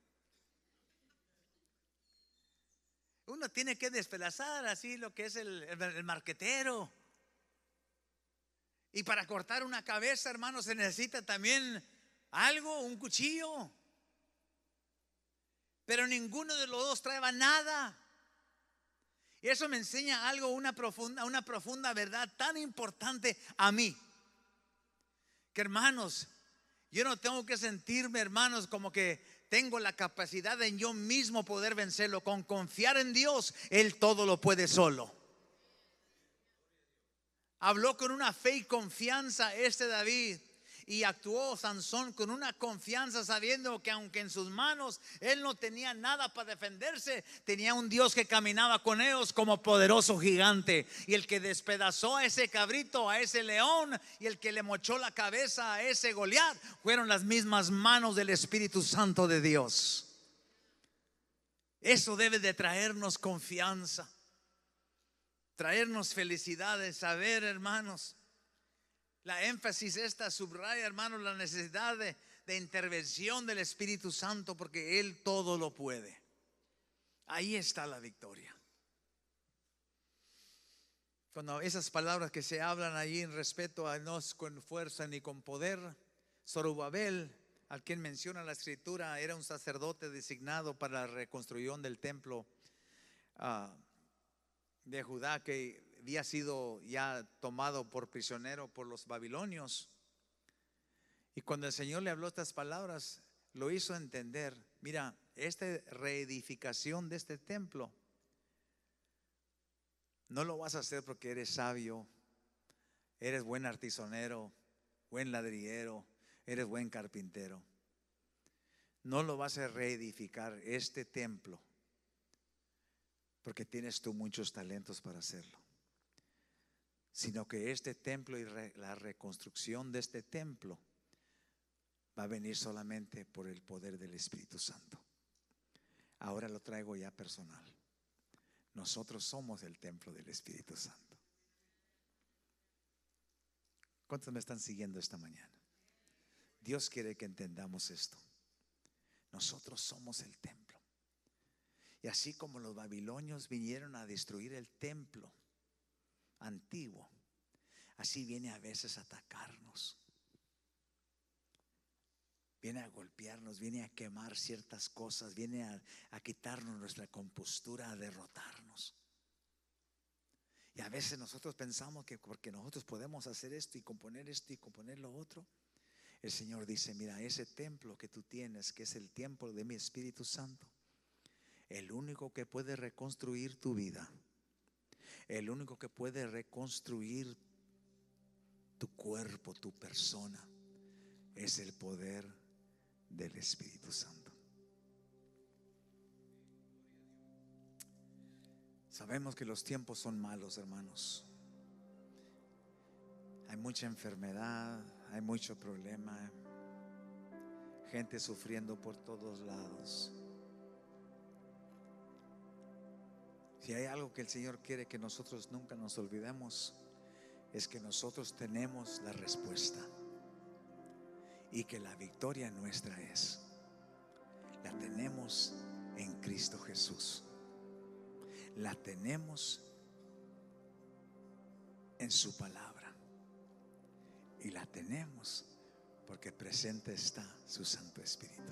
Uno tiene que despedazar así lo que es el marquetero. Y para cortar una cabeza, hermano, se necesita también algo, un cuchillo. Pero ninguno de los dos traía nada. Y eso me enseña algo, una profunda verdad tan importante a mí. Que hermanos, yo no tengo que sentirme, hermanos, como que tengo la capacidad de yo mismo poder vencerlo. Con confiar en Dios, Él todo lo puede solo. Habló con una fe y confianza David. Y actuó Sansón con una confianza, sabiendo que aunque en sus manos él no tenía nada para defenderse, tenía un Dios que caminaba con ellos como poderoso gigante. Y el que despedazó a ese cabrito, a ese león, y el que le mochó la cabeza a ese Goliat, fueron las mismas manos del Espíritu Santo de Dios. Eso debe de traernos confianza, traernos felicidad de saber, hermanos. La énfasis esta subraya, hermanos, la necesidad de intervención del Espíritu Santo, porque Él todo lo puede. Ahí está la victoria. Cuando esas palabras que se hablan allí en respeto a no con fuerza ni con poder, Zorobabel, al quien menciona la Escritura, era un sacerdote designado para la reconstrucción del templo de Judá, que había sido ya tomado por prisionero por los babilonios. Y cuando el Señor le habló estas palabras, lo hizo entender: mira, esta reedificación de este templo no lo vas a hacer porque eres sabio, eres buen artisanero, buen ladrillero, eres buen carpintero. No lo vas a reedificar este templo porque tienes tú muchos talentos para hacerlo, sino que este templo y la reconstrucción de este templo va a venir solamente por el poder del Espíritu Santo. Ahora lo traigo ya personal. Nosotros somos el templo del Espíritu Santo. ¿Cuántos me están siguiendo esta mañana? Dios quiere que entendamos esto. Nosotros somos el templo. Y así como los babilonios vinieron a destruir el templo antiguo, así viene a veces a atacarnos, viene a golpearnos, viene a quemar ciertas cosas, viene a quitarnos nuestra compostura, a derrotarnos. Y a veces nosotros pensamos que porque nosotros podemos hacer esto y componer lo otro. El Señor dice: mira, ese templo que tú tienes, que es el templo de mi Espíritu Santo, el único que puede reconstruir tu vida, el único que puede reconstruir tu cuerpo, tu persona, es el poder del Espíritu Santo. Sabemos que los tiempos son malos, hermanos. Hay mucha enfermedad, hay mucho problema, gente sufriendo por todos lados. Si hay algo que el Señor quiere que nosotros nunca nos olvidemos, es que nosotros tenemos la respuesta y que la victoria nuestra es. la tenemos en Cristo Jesús. La tenemos en su palabra. Y la tenemos porque presente está su Santo Espíritu.